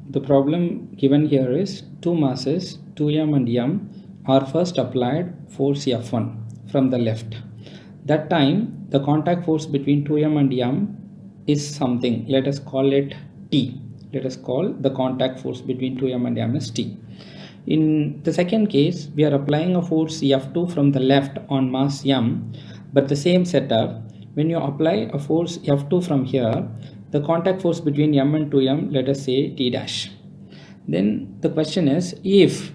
The problem given here is two masses 2m and m are first applied force F1 from the left. That time the contact force between 2m and m is something, let us call it T. Let us call the contact force between 2m and m as T. In the second case, we are applying a force F2 from the left on mass m, but the same setup. When you apply a force F2 from here, the contact force between m and 2m, let us say T dash. Then the question is, if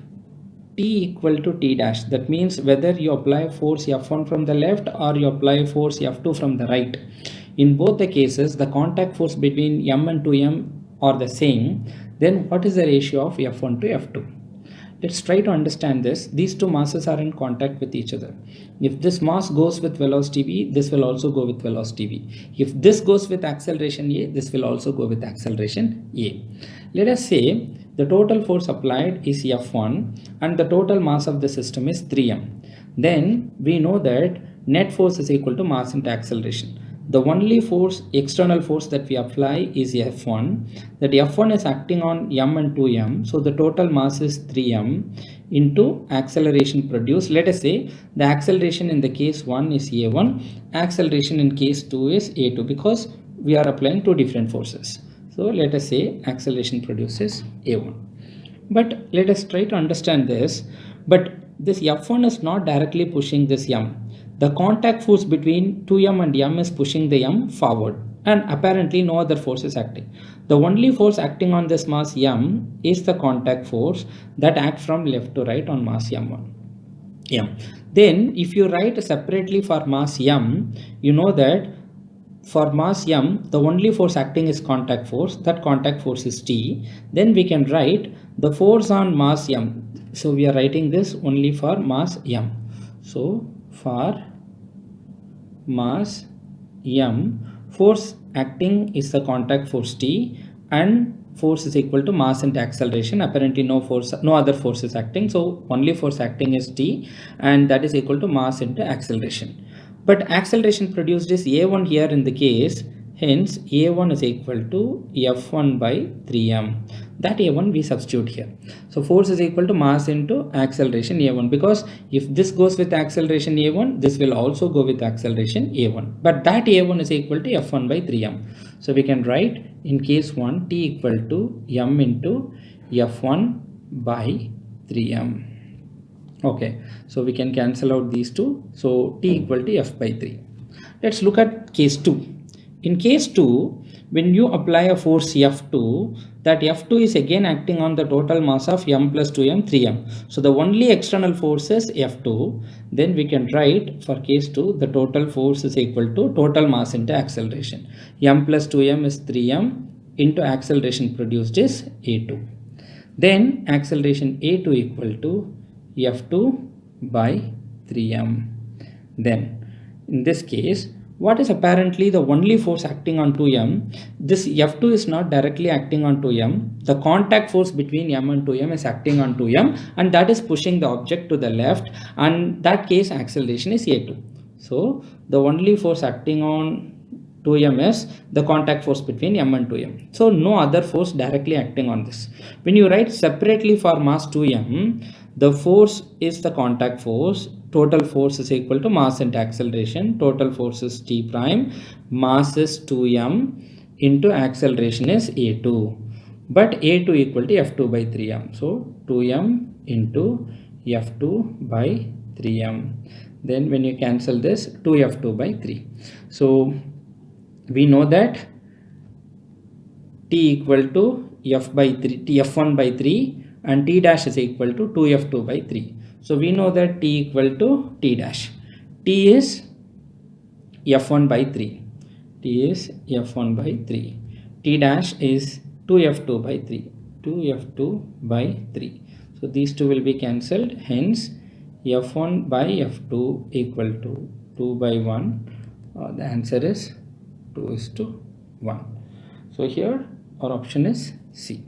T equal to T dash, that means whether you apply force F1 from the left or you apply force F2 from the right. In both the cases, the contact force between m and 2m are the same. Then what is the ratio of F1 to F2? Let's try to understand this. These two masses are in contact with each other. If this mass goes with velocity v, this will also go with velocity v. If this goes with acceleration a, this will also go with acceleration a. Let us say the total force applied is F1 and the total mass of the system is 3m. Then we know that net force is equal to mass into acceleration. The only force, external force that we apply is F1. That F1 is acting on m and 2m. So the total mass is 3m into acceleration produced. Let us say the acceleration in the case 1 is A1. Acceleration in case 2 is A2 because we are applying two different forces. So let us say acceleration produces A1. But let us try to understand this. But this F1 is not directly pushing this m. The contact force between 2m and m is pushing the m forward and apparently no other force is acting. The only force acting on this mass m is the contact force that acts from left to right on mass m1. M. Then if you write separately for mass m, you know that for mass m, the only force acting is contact force. That contact force is T. Then we can write the force on mass m. So we are writing this only for mass m. So for mass m, force acting is the contact force T and force is equal to mass into acceleration. Apparently no other force is acting, so only force acting is T and that is equal to mass into acceleration. But acceleration produced is A1 here in the case, hence A1 is equal to F1 by 3m. That A1 we substitute here. So force is equal to mass into acceleration A1, because if this goes with acceleration A1, this will also go with acceleration A1. But that A1 is equal to F1 by 3m. So we can write in case 1 T equal to m into F1 by 3m. Okay, so we can cancel out these two. So T equal to F by 3. Let's look at case 2. In case 2, when you apply a force F2, that F2 is again acting on the total mass of m plus 2m, 3m. So the only external force is F2. Then we can write for case 2, the total force is equal to total mass into acceleration. M plus 2m is 3m into acceleration produced is A2. Then acceleration A2 equal to F2 by 3m. Then in this case, what is apparently the only force acting on 2m? This F2 is not directly acting on 2m. The contact force between m and 2m is acting on 2m and that is pushing the object to the left, and that case acceleration is A2. So the only force acting on 2m is the contact force between m and 2m. So no other force directly acting on this. When you write separately for mass 2m, the force is the contact force. Total force is equal to mass into acceleration. Total force is T prime. Mass is 2m into acceleration is A2. But A2 equal to F2 by 3m. So 2m into F2 by 3m. Then when you cancel this, 2F2 by 3. So we know that T equal to F by 3, F1 by 3 and T dash is equal to 2F2 by 3. So we know that T equal to T dash. T is F1 by 3. T is F1 by 3. T dash is 2F2 by 3. 2F2 by 3. So these two will be cancelled. Hence F1 by F2 equal to 2 by 1. The answer is 2:1. So here our option is C.